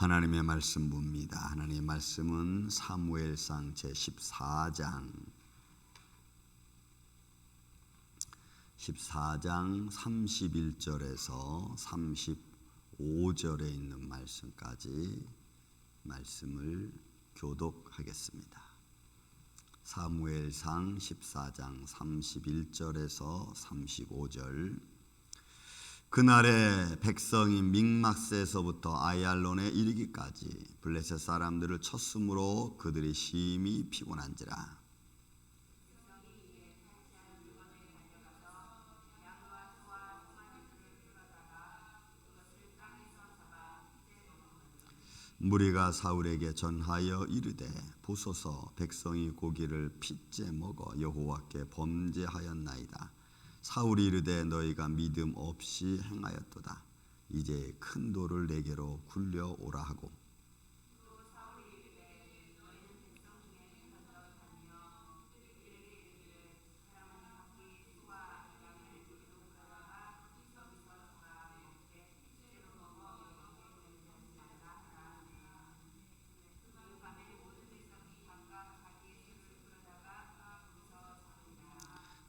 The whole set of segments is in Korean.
하나님의 말씀 봅니다. 하나님의 말씀은 사무엘상 제14장 31절에서 35절에 있는 말씀까지 말씀을 교독하겠습니다. 사무엘상 14장 31절에서 35절. 그날에 백성이 믹마스에서부터 아얄론에 이르기까지 블레셋 사람들을 쳤으므로 그들이 심히 피곤한지라. 무리가 사울에게 전하여 이르되 보소서, 백성이 고기를 핏째 먹어 여호와께 범죄하였나이다. 사울이 이르되 너희가 믿음 없이 행하였도다. 이제 큰 돌을 내게로 굴려오라 하고,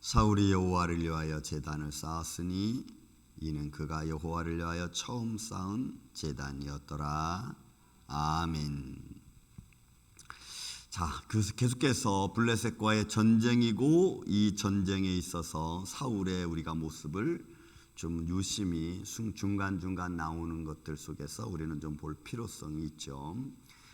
사울이 여호와를 위하여 제단을 쌓았으니 이는 그가 여호와를 위하여 처음 쌓은 제단이었더라. 아멘. 자, 계속해서 블레셋과의 전쟁이고, 이 전쟁에 있어서 사울의 우리가 모습을 좀 유심히 중간중간 나오는 것들 속에서 우리는 좀 볼 필요성이 있죠.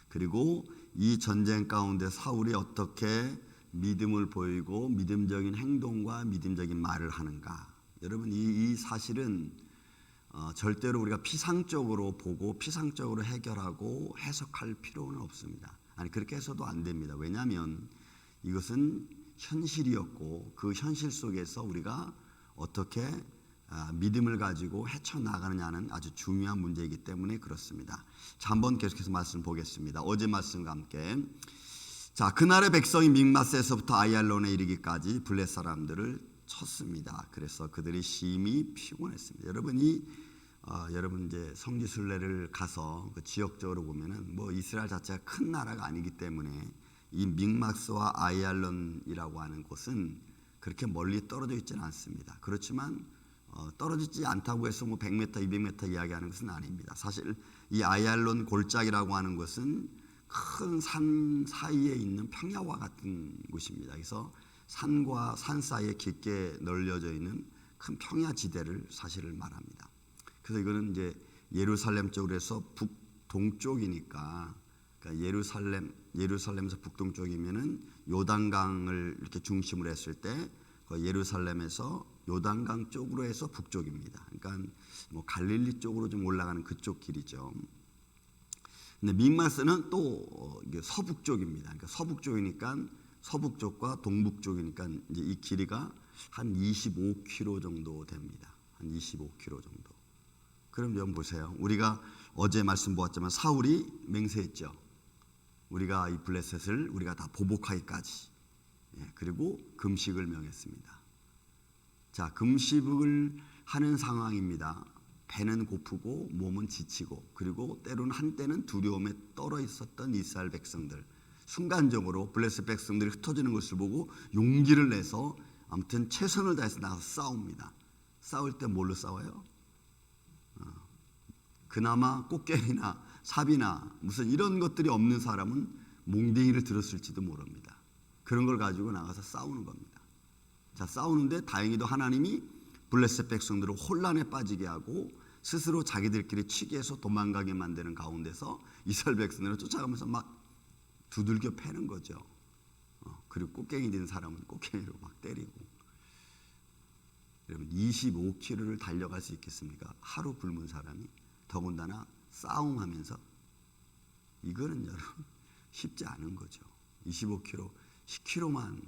그리고 이 전쟁 가운데 사울이 어떻게 믿음을 보이고 믿음적인 행동과 믿음적인 말을 하는가. 여러분, 이 사실은 절대로 우리가 피상적으로 보고 피상적으로 해결하고 해석할 필요는 없습니다. 아니, 그렇게 해서도 안 됩니다. 왜냐하면 이것은 현실이었고 그 현실 속에서 우리가 어떻게 믿음을 가지고 헤쳐나가느냐는 아주 중요한 문제이기 때문에 그렇습니다. 자, 한번 계속해서 말씀 보겠습니다. 어제 말씀과 함께. 자, 그날의 백성이 믹마스에서부터 아얄론에 이르기까지 블레셋 사람들을 쳤습니다. 그래서 그들이 심히 피곤했습니다. 여러분 이제 성지순례를 가서 그 지역적으로 보면은 뭐 이스라엘 자체가 큰 나라가 아니기 때문에 이 믹마스와 아얄론이라고 하는 곳은 그렇게 멀리 떨어져 있지는 않습니다. 그렇지만 떨어지지 않다고 해서 뭐 100m, 200m 이야기하는 것은 아닙니다. 사실 이 아얄론 골짜기라고 하는 것은 큰 산 사이에 있는 평야와 같은 곳입니다. 그래서 산과 산 사이에 깊게 널려져 있는 큰 평야 지대를 사실을 말합니다. 그래서 이거는 이제 예루살렘 쪽으로 해서 북동쪽이니까, 그러니까 예루살렘에서 북동쪽이면은 요단강을 이렇게 중심으로 했을 때 그 예루살렘에서 요단강 쪽으로 해서 북쪽입니다. 그러니까 뭐 갈릴리 쪽으로 좀 올라가는 그쪽 길이죠. 근데 믹마스는 또 서북쪽입니다. 그러니까 서북쪽이니까 서북쪽과 동북쪽이니까 이제 이 길이가 한 25km 정도 됩니다. 한 25km 정도. 그럼 여러분 보세요. 우리가 어제 말씀 보았지만 사울이 맹세했죠. 우리가 이 블레셋을 우리가 다 보복하기까지. 그리고 금식을 명했습니다. 자, 금식을 하는 상황입니다. 배는 고프고 몸은 지치고, 그리고 때로는 한때는 두려움에 떨어 있었던 이스라엘 백성들, 순간적으로 블레셋 백성들이 흩어지는 것을 보고 용기를 내서 아무튼 최선을 다해서 나가서 싸웁니다. 싸울 때 뭘로 싸워요? 그나마 꽃게나 삽이나 무슨 이런 것들이 없는 사람은 몽댕이를 들었을지도 모릅니다. 그런 걸 가지고 나가서 싸우는 겁니다. 자, 싸우는데 다행히도 하나님이 블레셋 백성들을 혼란에 빠지게 하고 스스로 자기들끼리 치기해서 도망가게 만드는 가운데서 이스라엘 백성들을 쫓아가면서 막 두들겨 패는 거죠. 그리고 꽃갱이 든 사람은 꽃갱이로 막 때리고. 여러분, 25km를 달려갈 수 있겠습니까? 하루 굶은 사람이, 더군다나 싸움하면서. 이거는 여러분 쉽지 않은 거죠. 25km, 10km만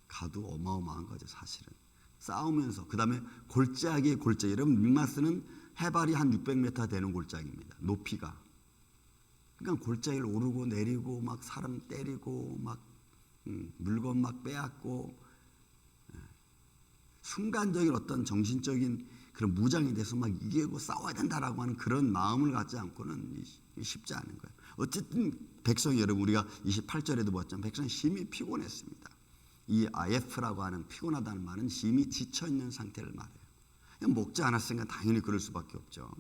가도 어마어마한 거죠, 사실은. 싸우면서, 그 다음에 골짜기의 골짜기. 여러분, 믹마스는 해발이 한 600m 되는 골짜기입니다. 높이가. 그러니까 골짜기를 오르고 내리고 막 사람 때리고 막 물건 막 빼앗고, 순간적인 어떤 정신적인 그런 무장이 돼서 막 이기고 싸워야 된다라고 하는 그런 마음을 갖지 않고는 쉽지 않은 거예요. 어쨌든 백성이, 여러분 우리가 28절에도 보았지만 백성이 심히 피곤했습니다. 이 아예프라고 하는 피곤하다는 말은 심히 지쳐있는 상태를 말해요. 먹지 않았으니까 당연히 그럴 수밖에 없죠.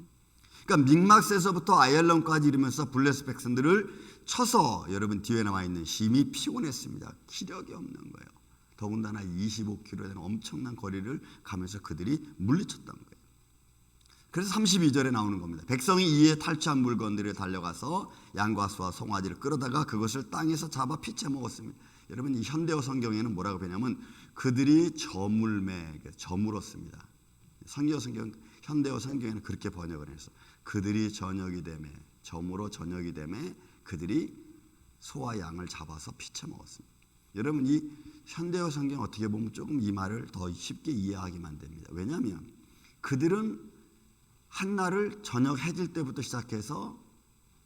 그러니까 믹마스에서부터 아얄론까지 이르면서 블레셋 백성들을 쳐서 여러분 뒤에 나와 있는 심히 피곤했습니다. 기력이 없는 거예요. 더군다나 25km에 대한 엄청난 거리를 가면서 그들이 물리쳤다는 거예요. 그래서 32절에 나오는 겁니다. 백성이 이에 탈취한 물건들을 달려가서 양과 소와 송아지를 끌어다가 그것을 땅에서 잡아 피채 먹었습니다. 여러분 이 현대어 성경에는 뭐라고 배냐면 그들이 저물었습니다. 현대어 성경에는 그렇게 번역을 해서 그들이 저녁이 되매 저녁이 되매 그들이 소와 양을 잡아서 피쳐 먹었습니다. 여러분 이 현대어 성경 어떻게 보면 조금 이 말을 더 쉽게 이해하게 만듭니다. 왜냐하면 그들은 한날을 저녁 해질 때부터 시작해서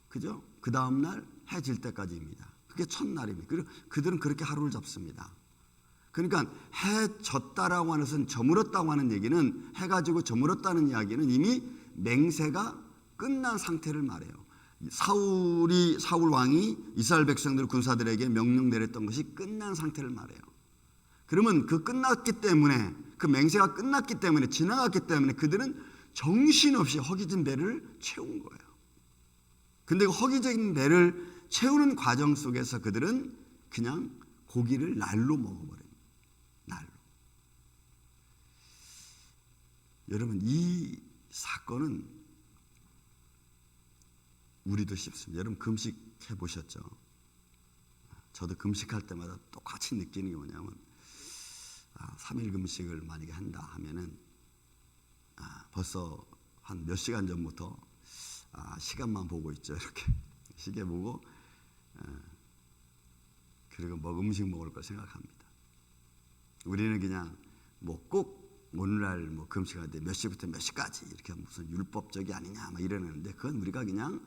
그죠? 그 다음 날 해질 때까지입니다. 그게 첫날입니다. 그리고 그들은 그렇게 하루를 잡습니다. 그러니까 해 졌다라고 하는 것은 저물었다고 하는 얘기는 해가지고 저물었다는 이야기는 이미 맹세가 끝난 상태를 말해요. 사울 왕이 이스라엘 백성들 군사들에게 명령 내렸던 것이 끝난 상태를 말해요. 그러면 그 끝났기 때문에 그 맹세가 끝났기 때문에 지나갔기 때문에 그들은 정신없이 허기진 배를 채운 거예요. 근데 그 허기진 배를 채우는 과정 속에서 그들은 그냥 고기를 날로 먹어버려요. 날로. 여러분 이 사건은 우리도 쉽습니다. 여러분 금식해 보셨죠? 저도 금식할 때마다 똑같이 느끼는 게 뭐냐면 3일 금식을 만약에 한다 하면은 벌써 한 몇 시간 전부터 시간만 보고 있죠. 이렇게 시계 보고 그리고 음식 먹을 걸 생각합니다. 우리는 그냥 꼭 오늘날 금식하는데 몇 시부터 몇 시까지 이렇게 무슨 율법적이 아니냐 막 이러는데 그건 우리가 그냥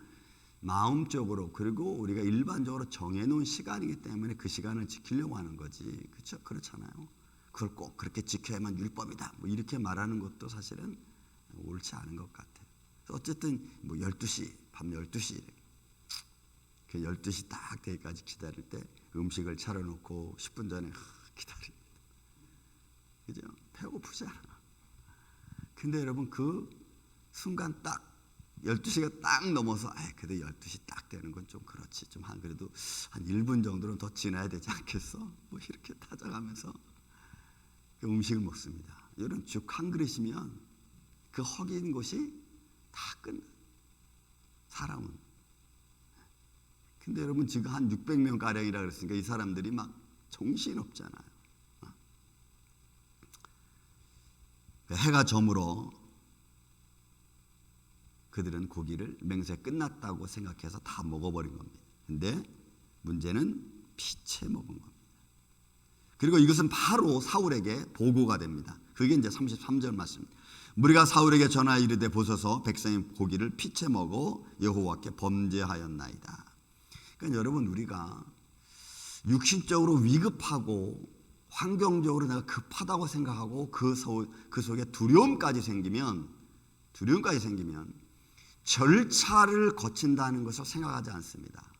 마음적으로 그리고 우리가 일반적으로 정해놓은 시간이기 때문에 그 시간을 지키려고 하는 거지. 그렇죠? 그렇잖아요. 그걸 꼭 그렇게 지켜야만 율법이다. 이렇게 말하는 것도 사실은 옳지 않은 것 같아요. 어쨌든 12시, 밤 12시 그 12시 딱 되기까지 기다릴 때 음식을 차려놓고 10분 전에 기다립니다. 그죠? 배고프잖아. 근데 여러분 그 순간 딱 12시가 딱 넘어서 그래도 12시 딱 되는 건 좀 그렇지. 좀 그래도 한 1분 정도는 더 지나야 되지 않겠어? 이렇게 찾아가면서 그 음식을 먹습니다. 여러분 죽 한 그릇이면 그 허긴 것이 다 끝나. 사람은. 근데 여러분 지금 한 600명 가량이라 그랬으니까 이 사람들이 막 정신없잖아요. 해가 저물어 그들은 고기를 맹세 끝났다고 생각해서 다 먹어버린 겁니다. 근데 문제는 피채 먹은 겁니다. 그리고 이것은 바로 사울에게 보고가 됩니다. 그게 이제 33절 말씀입니다. 무리가 사울에게 전하 이르되 보소서 백성이 고기를 피채 먹어 여호와께 범죄하였나이다. 그러니까 여러분 우리가 육신적으로 위급하고 환경적으로 내가 급하다고 생각하고 그 속에 두려움까지 생기면 절차를 거친다는 것을 생각하지 않습니다.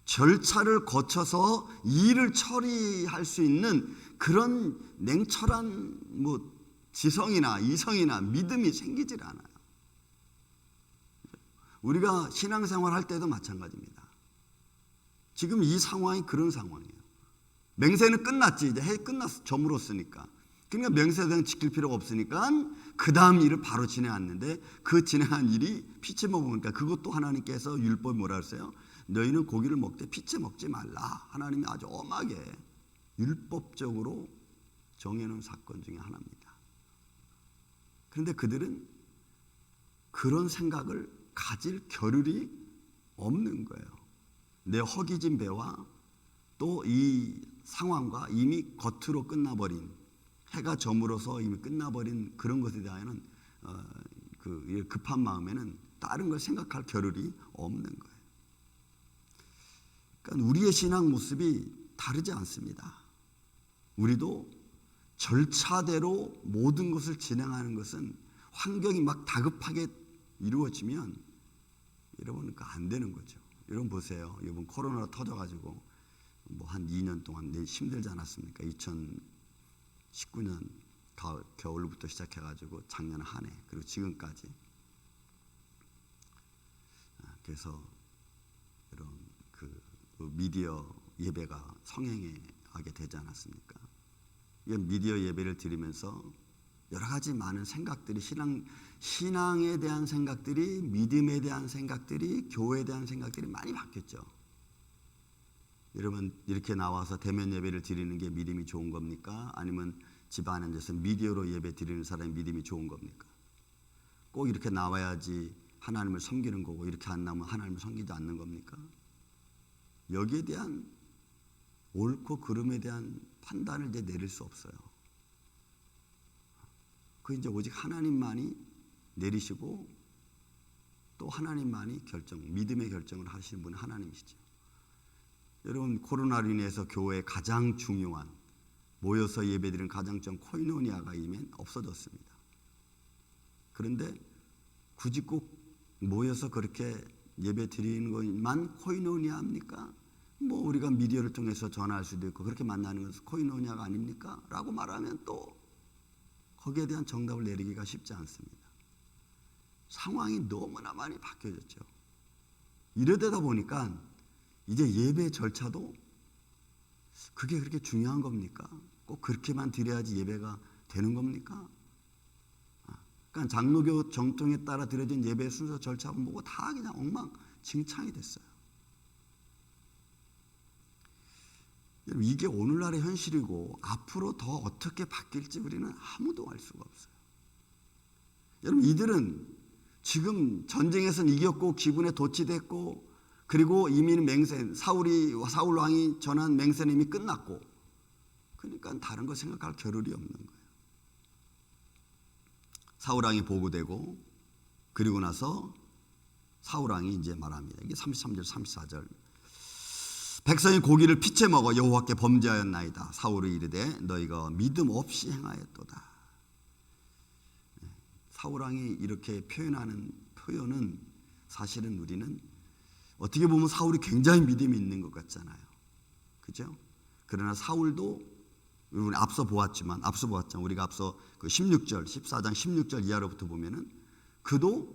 절차를 거쳐서 일을 처리할 수 있는 그런 냉철한 지성이나 이성이나 믿음이 생기질 않아요. 우리가 신앙생활 할 때도 마찬가지입니다. 지금 이 상황이 그런 상황이에요. 맹세는 끝났지. 이제 해 끝났어. 저물었으니까. 그러니까 맹세는 지킬 필요가 없으니까 그 다음 일을 바로 진행했는데 그 진행한 일이 피채 먹으니까 그것도 하나님께서 율법이 뭐라 그랬어요? 너희는 고기를 먹되 피채 먹지 말라. 하나님이 아주 엄하게 율법적으로 정해놓은 사건 중에 하나입니다. 그런데 그들은 그런 생각을 가질 겨를이 없는 거예요. 내 허기진 배와 또 이 상황과 이미 겉으로 끝나버린 해가 저물어서 이미 끝나버린 그런 것에 대하여는 그 급한 마음에는 다른 걸 생각할 겨를이 없는 거예요. 그러니까 우리의 신앙 모습이 다르지 않습니다. 우리도 절차대로 모든 것을 진행하는 것은 환경이 막 다급하게 이루어지면 여러분 안 되는 거죠. 여러분 보세요. 이번 코로나가 터져가지고 뭐 한 2년 동안 힘들지 않았습니까? 2019년 겨울부터 시작해가지고 작년 한 해 그리고 지금까지. 그래서 이런 그 미디어 예배가 성행하게 되지 않았습니까? 이 미디어 예배를 드리면서 여러 가지 많은 생각들이 신앙에 대한 생각들이, 믿음에 대한 생각들이, 교회에 대한 생각들이 많이 바뀌었죠. 여러분 이렇게 나와서 대면 예배를 드리는 게 믿음이 좋은 겁니까? 아니면 집 안에 앉아서 미디어로 예배 드리는 사람이 믿음이 좋은 겁니까? 꼭 이렇게 나와야지 하나님을 섬기는 거고 이렇게 안 나오면 하나님을 섬기지 않는 겁니까? 여기에 대한 옳고 그름에 대한 판단을 이제 내릴 수 없어요. 그 이제 오직 하나님만이 내리시고 또 하나님만이 믿음의 결정을 하시는 분은 하나님이시죠. 여러분 코로나로 인해서 교회에 가장 중요한 모여서 예배드리는 가장 중요한 코이노니아가 이면 없어졌습니다. 그런데 굳이 꼭 모여서 그렇게 예배 드리는 것만 코이노니아 합니까? 뭐 우리가 미디어를 통해서 전화할 수도 있고 그렇게 만나는 것은 코이노니아가 아닙니까? 라고 말하면 또 거기에 대한 정답을 내리기가 쉽지 않습니다. 상황이 너무나 많이 바뀌어졌죠. 이러다 보니까 이제 예배 절차도 그게 그렇게 중요한 겁니까? 꼭 그렇게만 드려야지 예배가 되는 겁니까? 그러니까 장로교 정통에 따라 드려진 예배 순서 절차 뭐고 다 그냥 엉망진창이 됐어요. 여러분 이게 오늘날의 현실이고 앞으로 더 어떻게 바뀔지 우리는 아무도 알 수가 없어요. 여러분 이들은 지금 전쟁에서는 이겼고 기분에 도취됐고 그리고 이미 사울 왕이 전한 맹세는 이미 끝났고 그러니까 다른 거 생각할 겨를이 없는 거예요. 사울 왕이 보고되고 그리고 나서 사울 왕이 이제 말합니다. 이게 33절 34절 백성이 고기를 피채 먹어 여호와께 범죄하였나이다. 사울이 이르되 너희가 믿음 없이 행하였도다. 사울 왕이 이렇게 표현하는 표현은 사실은 우리는 어떻게 보면 사울이 굉장히 믿음이 있는 것 같잖아요. 그죠? 그러나 사울도 우리 앞서 보았지만 우리가 앞서 그 16절 14장 16절 이하로부터 보면은 그도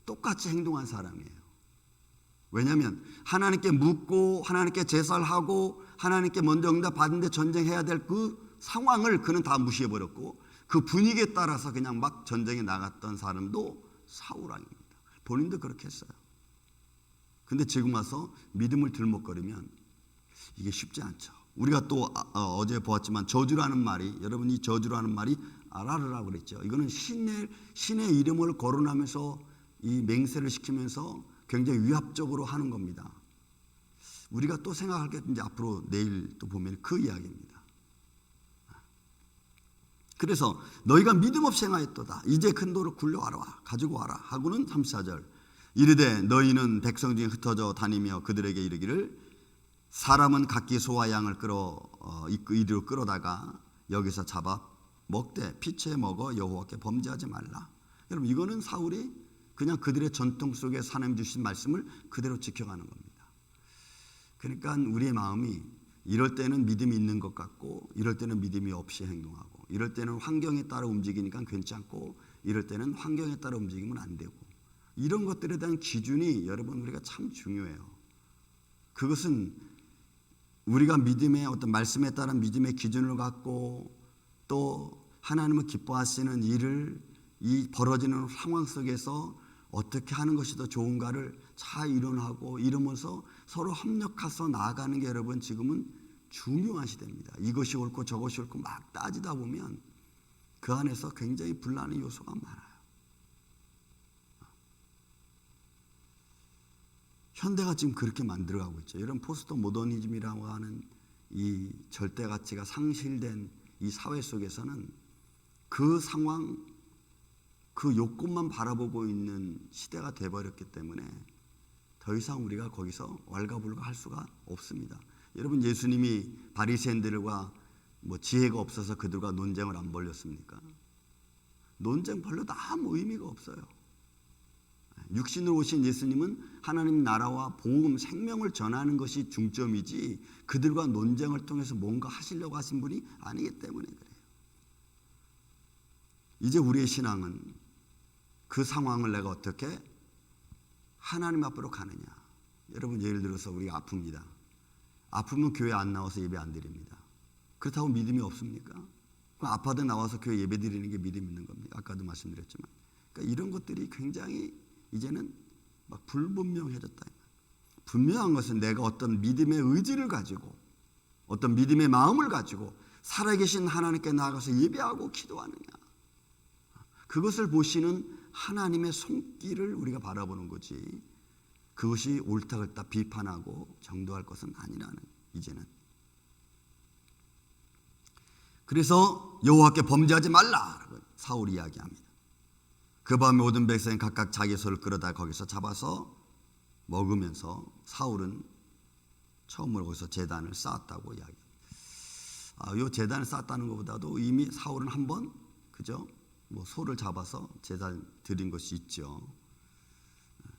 똑같이 행동한 사람이에요. 왜냐하면 하나님께 묻고 하나님께 제사를 하고 하나님께 먼저 응답 받는데 전쟁해야 될 그 상황을 그는 다 무시해버렸고 그 분위기에 따라서 그냥 막 전쟁에 나갔던 사람도 사울 왕입니다. 본인도 그렇게 했어요. 근데 지금 와서 믿음을 들먹거리면 이게 쉽지 않죠. 우리가 또 어제 보았지만 저주라는 말이 여러분 이 저주라는 말이 아라르라고 그랬죠. 이거는 신의 이름을 거론하면서 이 맹세를 시키면서 굉장히 위압적으로 하는 겁니다. 우리가 또 생각할 게 이제 앞으로 내일 또 보면 그 이야기입니다. 그래서 너희가 믿음 없이 행하였도다. 이제 큰 돌을 굴려와라 가지고 와라 하고는 34절 이르되 너희는 백성 중에 흩어져 다니며 그들에게 이르기를 사람은 각기 소와 양을 이리로 끌어다가 여기서 잡아 먹되 피채 먹어 여호와께 범죄하지 말라. 여러분 이거는 사울이 그냥 그들의 전통 속에 하나님 주신 말씀을 그대로 지켜가는 겁니다. 그러니까 우리의 마음이 이럴 때는 믿음이 있는 것 같고 이럴 때는 믿음이 없이 행동하고 이럴 때는 환경에 따라 움직이니까 괜찮고 이럴 때는 환경에 따라 움직이면 안 되고 이런 것들에 대한 기준이 여러분 우리가 참 중요해요. 그것은 우리가 믿음의 어떤 말씀에 따른 믿음의 기준을 갖고 또 하나님을 기뻐하시는 일을 이 벌어지는 상황 속에서 어떻게 하는 것이 더 좋은가를 잘 이론하고 이러면서 서로 협력해서 나아가는 게 여러분 지금은 중요한 시대입니다. 이것이 옳고 저것이 옳고 막 따지다 보면 그 안에서 굉장히 분란의 요소가 많아요. 현대가 지금 그렇게 만들어가고 있죠. 이런 포스트 모더니즘이라고 하는 이 절대 가치가 상실된 이 사회 속에서는 그 상황, 그 욕구만 바라보고 있는 시대가 돼버렸기 때문에 더 이상 우리가 거기서 왈가불가할 수가 없습니다. 여러분 예수님이 바리새인들과 뭐 지혜가 없어서 그들과 논쟁을 안 벌였습니까? 논쟁 별로 아무 의미가 없어요. 육신으로 오신 예수님은 하나님 나라와 복음, 생명을 전하는 것이 중점이지 그들과 논쟁을 통해서 뭔가 하시려고 하신 분이 아니기 때문에 그래요. 이제 우리의 신앙은 그 상황을 내가 어떻게 하나님 앞으로 가느냐. 여러분 예를 들어서 우리가 아픕니다. 아프면 교회 안 나와서 예배 안 드립니다. 그렇다고 믿음이 없습니까? 그럼 아파도 나와서 교회 예배 드리는 게 믿음 있는 겁니다. 아까도 말씀드렸지만. 그러니까 이런 것들이 굉장히 이제는 막 불분명해졌다. 분명한 것은 내가 어떤 믿음의 의지를 가지고 어떤 믿음의 마음을 가지고 살아계신 하나님께 나아가서 예배하고 기도하느냐. 그것을 보시는 하나님의 손길을 우리가 바라보는 거지. 그것이 옳다 그렇다 비판하고 정도할 것은 아니라는 이제는. 그래서 여호와께 범죄하지 말라라고 사울이 이야기합니다. 그 밤에 모든 백성이 각각 자기 소를 끌어다 거기서 잡아서 먹으면서 사울은 처음으로 거기서 제단을 쌓았다고 이야기합니다. 이 제단을 쌓았다는 것보다도 이미 사울은 한번 그죠? 뭐 소를 잡아서 제단 드린 것이 있죠.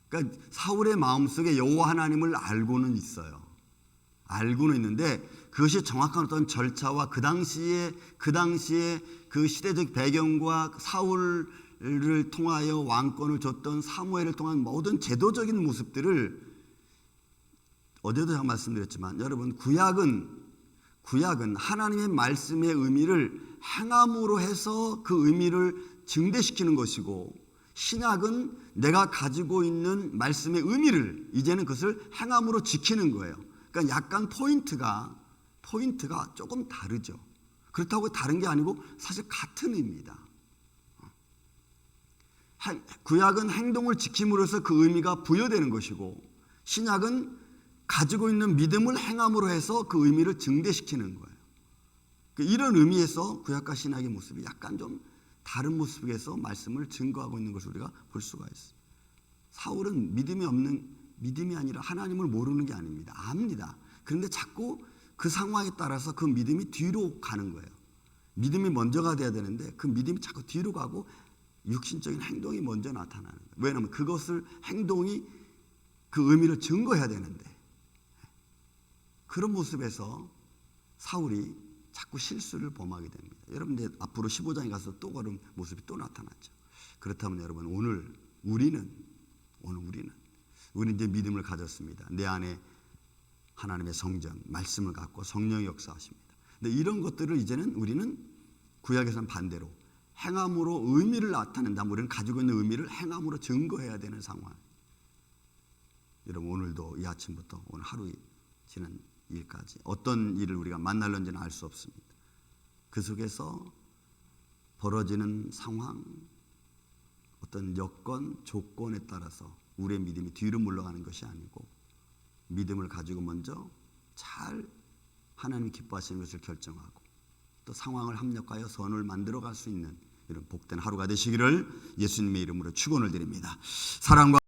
그러니까 사울의 마음속에 여호와 하나님을 알고는 있어요. 알고는 있는데 그것이 정확한 어떤 절차와 그 당시에 그 시대적 배경과 사울을 통하여 왕권을 줬던 사무엘을 통한 모든 제도적인 모습들을 어제도 제가 말씀드렸지만 여러분 구약은 하나님의 말씀의 의미를 행함으로 해서 그 의미를 증대시키는 것이고 신약은 내가 가지고 있는 말씀의 의미를 이제는 그것을 행함으로 지키는 거예요. 그러니까 약간 포인트가 조금 다르죠. 그렇다고 다른 게 아니고 사실 같은 의미입니다. 구약은 행동을 지킴으로써 그 의미가 부여되는 것이고 신약은 가지고 있는 믿음을 행함으로 해서 그 의미를 증대시키는 거예요. 이런 의미에서 구약과 신약의 모습이 약간 좀 다른 모습에서 말씀을 증거하고 있는 것을 우리가 볼 수가 있어요. 사울은 믿음이 아니라 하나님을 모르는 게 아닙니다. 압니다. 그런데 자꾸 그 상황에 따라서 그 믿음이 뒤로 가는 거예요. 믿음이 먼저가 돼야 되는데 그 믿음이 자꾸 뒤로 가고 육신적인 행동이 먼저 나타나는 거예요. 왜냐하면 그것을 행동이 그 의미를 증거해야 되는데 그런 모습에서 사울이 자꾸 실수를 범하게 됩니다. 여러분 이제 앞으로 15장에 가서 또 그런 모습이 또 나타났죠. 그렇다면 여러분 오늘 우리는 이제 믿음을 가졌습니다. 내 안에 하나님의 성전, 말씀을 갖고 성령의 역사하십니다. 근데 이런 것들을 이제는 우리는 구약에서는 반대로 행함으로 의미를 나타낸다. 우리는 가지고 있는 의미를 행함으로 증거해야 되는 상황. 여러분 오늘도 이 아침부터 오늘 하루 지난 일까지 어떤 일을 우리가 만날는지는 알 수 없습니다. 그 속에서 벌어지는 상황, 어떤 여건, 조건에 따라서 우리의 믿음이 뒤로 물러가는 것이 아니고 믿음을 가지고 먼저 잘 하나님 기뻐하시는 것을 결정하고 또 상황을 합력하여 선을 만들어갈 수 있는 이런 복된 하루가 되시기를 예수님의 이름으로 축원을 드립니다. 사랑과